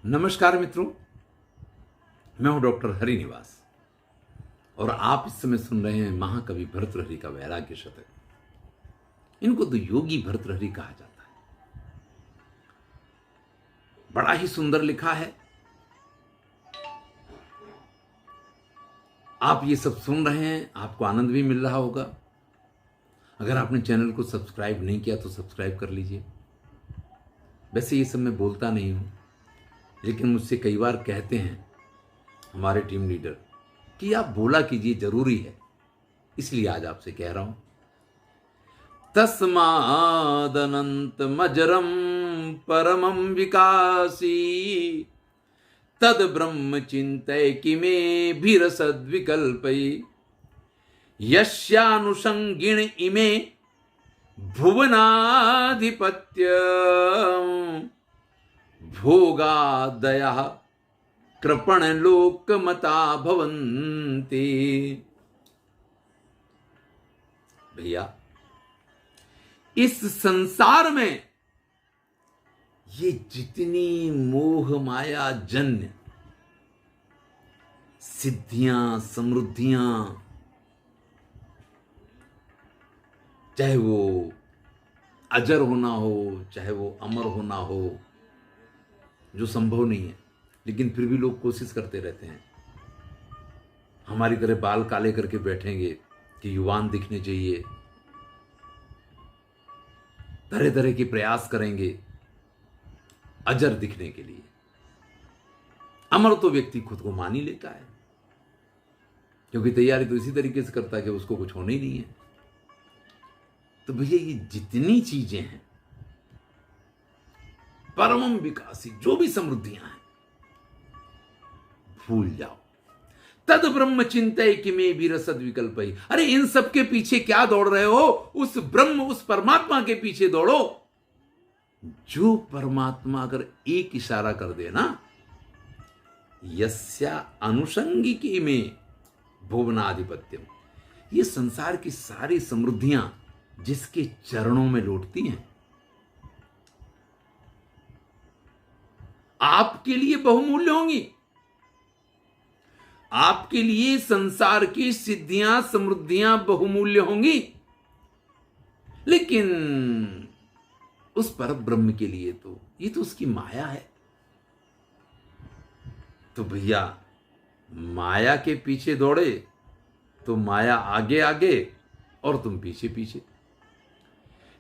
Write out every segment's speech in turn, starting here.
नमस्कार मित्रों, मैं हूं डॉक्टर हरिनिवास और आप इस समय सुन रहे हैं महाकवि भर्तृहरि का वैराग्य शतक। इनको तो योगी भर्तृहरि कहा जाता है। बड़ा ही सुंदर लिखा है। आप ये सब सुन रहे हैं, आपको आनंद भी मिल रहा होगा। अगर आपने चैनल को सब्सक्राइब नहीं किया तो सब्सक्राइब कर लीजिए। वैसे ये सब मैं बोलता नहीं हूं, लेकिन मुझसे कई बार कहते हैं हमारे टीम लीडर कि आप बोला कीजिए, जरूरी है, इसलिए आज आपसे कह रहा हूं। तस्मादनंत मजरम परमम विकासी तद ब्रह्म चिंतय किमे भीरसद विकल्पई यस्यानुषंगिण इमे भुवनाधिपत्य भोगादया कृपण लोकमता भवन्ति। भैया, इस संसार में ये जितनी मोह माया जन्य सिद्धियां, समृद्धियां, चाहे वो अजर होना हो, चाहे वो अमर होना हो, जो संभव नहीं है, लेकिन फिर भी लोग कोशिश करते रहते हैं। हमारी तरह बाल काले करके बैठेंगे कि युवान दिखने चाहिए, तरह तरह के प्रयास करेंगे अजर दिखने के लिए। अमर तो व्यक्ति खुद को मान ही लेता है, क्योंकि तैयारी तो इसी तरीके से करता है कि उसको कुछ होना ही नहीं है। तो भैया, ये जितनी चीजें हैं, परमम विकासी, जो भी समृद्धियां हैं, भूल जाओ। तद ब्रह्म चिंतय किमे भीरसद विकल्पई। अरे इन सब के पीछे क्या दौड़ रहे हो? उस ब्रह्म, उस परमात्मा के पीछे दौड़ो। जो परमात्मा अगर एक इशारा कर दे ना, यस्या अनुषंगिकी में भुवनाधिपत्यम, ये संसार की सारी समृद्धियां जिसके चरणों में लौटती हैं, आपके लिए बहुमूल्य होंगी। आपके लिए संसार की सिद्धियां, समृद्धियां बहुमूल्य होंगी, लेकिन उस पर ब्रह्म के लिए तो ये तो उसकी माया है। तो भैया, माया के पीछे दौड़े तो माया आगे आगे और तुम पीछे पीछे।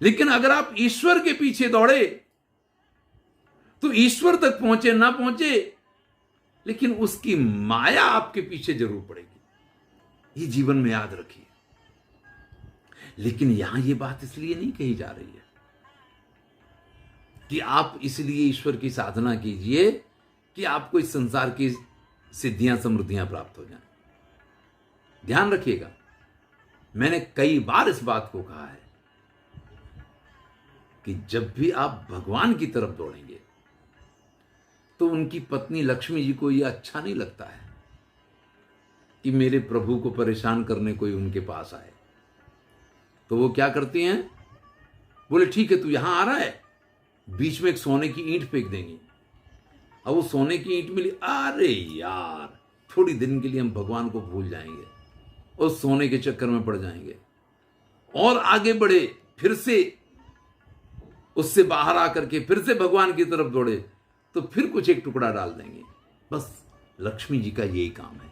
लेकिन अगर आप ईश्वर के पीछे दौड़े तो ईश्वर तक पहुंचे ना पहुंचे, लेकिन उसकी माया आपके पीछे जरूर पड़ेगी। ये जीवन में याद रखिए। लेकिन यहां ये बात इसलिए नहीं कही जा रही है कि आप इसलिए ईश्वर की साधना कीजिए कि आपको इस संसार की सिद्धियां, समृद्धियां प्राप्त हो जाएं। ध्यान रखिएगा, मैंने कई बार इस बात को कहा है कि जब भी आप भगवान की तरफ दौड़ेंगे तो उनकी पत्नी लक्ष्मी जी को यह अच्छा नहीं लगता है कि मेरे प्रभु को परेशान करने कोई उनके पास आए। तो वो क्या करती हैं? बोले ठीक है, तू यहां आ रहा है, बीच में एक सोने की ईंट फेंक देंगी। अब वो सोने की ईंट मिली, अरे यार, थोड़ी दिन के लिए हम भगवान को भूल जाएंगे और सोने के चक्कर में पड़ जाएंगे और आगे बढ़े, फिर से उससे बाहर आकर के फिर से भगवान की तरफ दौड़े तो फिर कुछ एक टुकड़ा डाल देंगे। बस लक्ष्मी जी का यही काम है।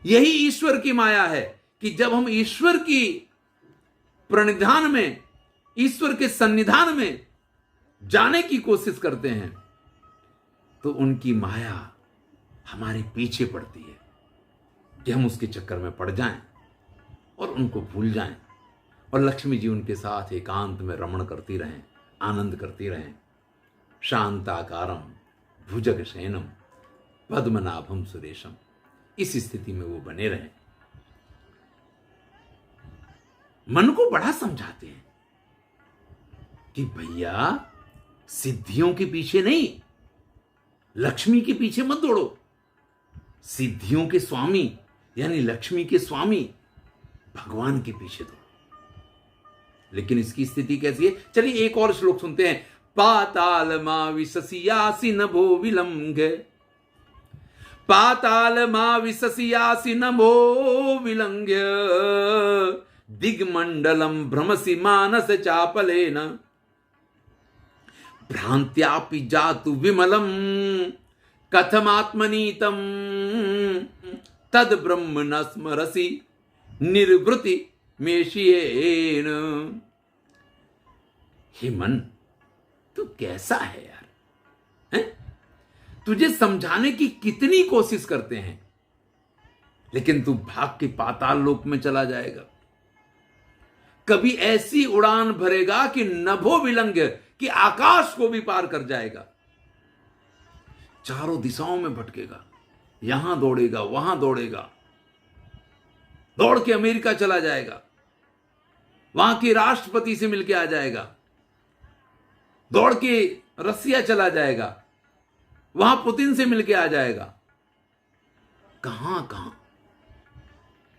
यही ईश्वर की माया है कि जब हम ईश्वर की प्रणिधान में, ईश्वर के सन्निधान में जाने की कोशिश करते हैं तो उनकी माया हमारे पीछे पड़ती है कि हम उसके चक्कर में पड़ जाएं और उनको भूल जाएं और लक्ष्मी जी उनके साथ एकांत में रमण करती रहें, आनंद करती रहें। शांताकारम भुजगशयनम पद्मनाभम सुरेशम, इस स्थिति में वो बने रहें। मन को बड़ा समझाते हैं कि भैया, सिद्धियों के पीछे नहीं, लक्ष्मी के पीछे मत दौड़ो। सिद्धियों के स्वामी यानी लक्ष्मी के स्वामी भगवान के पीछे दौड़ो। लेकिन इसकी स्थिति कैसी है? चलिए एक और श्लोक सुनते हैं। पाताल मा विशसियासि नभो विलंघ्य, पाताल मा विशसियासि नभो विलंघ्य, दिग्मंडलम भ्रमसि मानस चापलेन, भ्रांत्यापि जातु विमलम कथमात्मनीतम, तद ब्रह्म न स्मरसि निर्वृति मेशियेन। हे मन, तू कैसा है यार, हैं? तुझे समझाने की कितनी कोशिश करते हैं, लेकिन तू भाग के पाताल लोक में चला जाएगा। कभी ऐसी उड़ान भरेगा कि नभो विलंघ्य, कि आकाश को भी पार कर जाएगा। चारों दिशाओं में भटकेगा, यहां दौड़ेगा, वहां दौड़ेगा, दौड़ के अमेरिका चला जाएगा, वहां के राष्ट्रपति से मिलके आ जाएगा, दौड़ के रसिया चला जाएगा, वहां पुतिन से मिलके आ जाएगा। कहां कहां,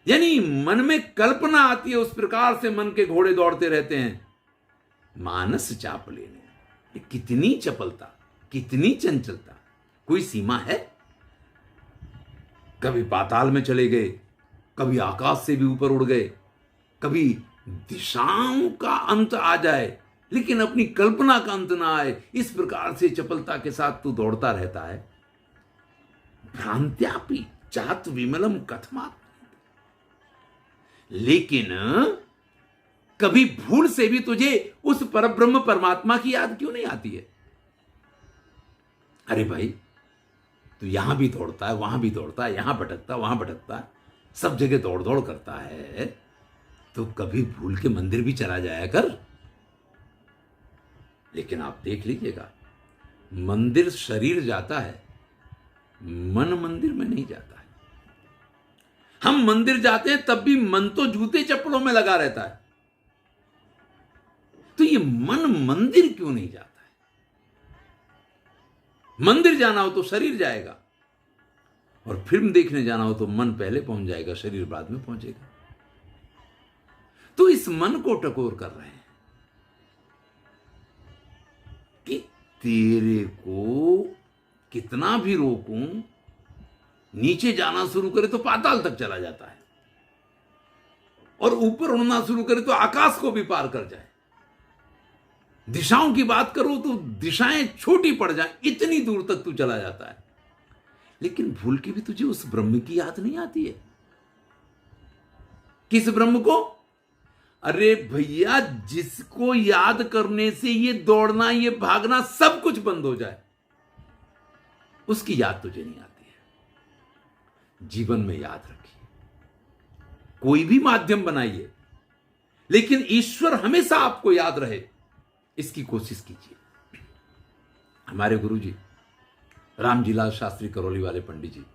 यानी मन में कल्पना आती है, उस प्रकार से मन के घोड़े दौड़ते रहते हैं। मानस चाप लेने, कितनी चपलता, कितनी चंचलता, कोई सीमा है? कभी पाताल में चले गए, कभी आकाश से भी ऊपर उड़ गए, कभी दिशाओं का अंत आ जाए लेकिन अपनी कल्पना का अंत ना आए। इस प्रकार से चपलता के साथ तू दौड़ता रहता है। भ्रांत्यापि चात विमलम कथमात्, लेकिन कभी भूल से भी तुझे उस परब्रह्म परमात्मा की याद क्यों नहीं आती है? अरे भाई, तू यहां भी दौड़ता है, वहां भी दौड़ता है, यहां भटकता, वहां भटकता, सब जगह दौड़ दौड़ करता है, तो कभी भूल के मंदिर भी चला जाया कर। लेकिन आप देख लीजिएगा, मंदिर शरीर जाता है, मन मंदिर में नहीं जाता है। हम मंदिर जाते हैं तब भी मन तो जूते चप्पलों में लगा रहता है। तो ये मन मंदिर क्यों नहीं जाता है? मंदिर जाना हो तो शरीर जाएगा, और फिल्म देखने जाना हो तो मन पहले पहुंच जाएगा, शरीर बाद में पहुंचेगा। तो इस मन को टकोर कर रहे हैं कि तेरे को कितना भी रोकूं, नीचे जाना शुरू करे तो पाताल तक चला जाता है, और ऊपर उड़ना शुरू करे तो आकाश को भी पार कर जाए। दिशाओं की बात करो तो दिशाएं छोटी पड़ जाए, इतनी दूर तक तू चला जाता है। लेकिन भूल के भी तुझे उस ब्रह्म की याद नहीं आती है। किस ब्रह्म को? अरे भैया, जिसको याद करने से ये दौड़ना, ये भागना सब कुछ बंद हो जाए, उसकी याद तुझे नहीं आती है। जीवन में याद रखिए, कोई भी माध्यम बनाइए, लेकिन ईश्वर हमेशा आपको याद रहे, इसकी कोशिश कीजिए। हमारे गुरुजी रामजीलाल शास्त्री करौली वाले पंडित जी,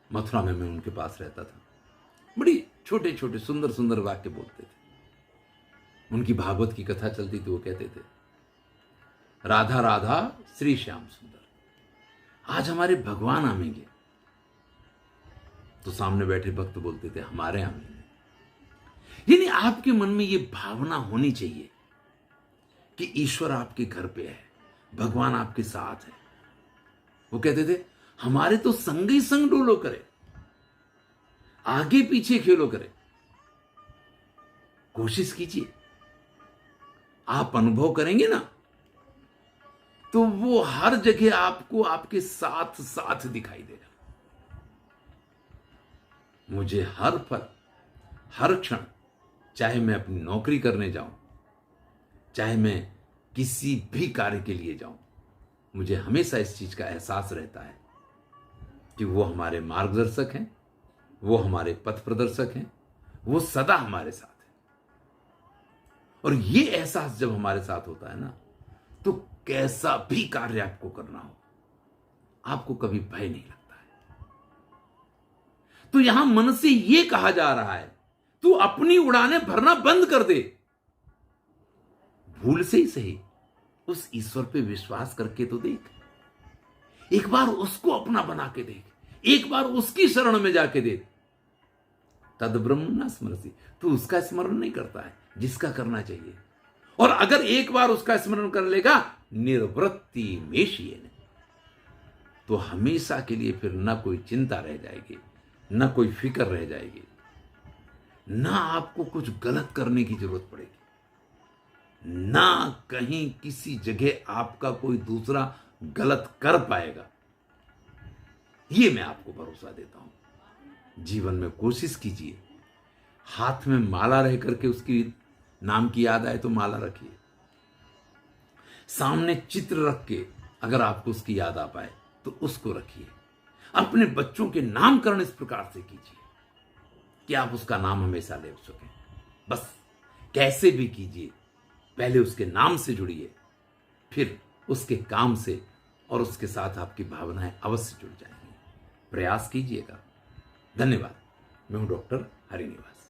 मथुरा में मैं उनके पास रहता था। बड़ी छोटे छोटे सुंदर सुंदर वाक्य बोलते थे। उनकी भागवत की कथा चलती थी, वो कहते थे, राधा राधा श्री श्याम सुंदर। आज हमारे भगवान आवेंगे, तो सामने बैठे भक्त बोलते थे, हमारे आवेंगे। यानी आपके मन में ये भावना होनी चाहिए कि ईश्वर आपके घर पे है, भगवान आपके साथ है। वो कहते थे, हमारे तो संग ही संग डोलो करे, आगे पीछे खेलो करे। कोशिश कीजिए, आप अनुभव करेंगे ना, तो वो हर जगह आपको आपके साथ साथ दिखाई देगा। मुझे हर पल, हर क्षण, चाहे मैं अपनी नौकरी करने जाऊं, चाहे मैं किसी भी कार्य के लिए जाऊं, मुझे हमेशा इस चीज का एहसास रहता है कि वो हमारे मार्गदर्शक हैं, वो हमारे पथ प्रदर्शक हैं, वो सदा हमारे साथ है। और ये एहसास जब हमारे साथ होता है ना, तो कैसा भी कार्य आपको करना हो, आपको कभी भय नहीं लगता है। तो यहां मन से यह कहा जा रहा है, तू अपनी उड़ानें भरना बंद कर दे। भूल से ही सही उस ईश्वर पे विश्वास करके तो देख, एक बार उसको अपना बना के देख, एक बार उसकी शरण में जाके देख। तद ब्रह्म न स्मरसि, तू उसका स्मरण नहीं करता है जिसका करना चाहिए। और अगर एक बार उसका स्मरण कर लेगा, निर्वृत्ति मेषियेन, तो हमेशा के लिए फिर ना कोई चिंता रह जाएगी, ना कोई फिक्र रह जाएगी, ना आपको कुछ गलत करने की जरूरत पड़ेगी, ना कहीं किसी जगह आपका कोई दूसरा गलत कर पाएगा। ये मैं आपको भरोसा देता हूं। जीवन में कोशिश कीजिए, हाथ में माला रह करके उसकी नाम की याद आए तो माला रखिए, सामने चित्र रख के अगर आपको उसकी याद आ पाए तो उसको रखिए। अपने बच्चों के नामकरण इस प्रकार से कीजिए कि आप उसका नाम हमेशा ले सकें। बस कैसे भी कीजिए, पहले उसके नाम से जुड़िए, फिर उसके काम से और उसके साथ आपकी भावनाएं अवश्य जुड़ जाएंगी। प्रयास कीजिएगा। धन्यवाद। मैं हूं डॉक्टर हरिनिवास।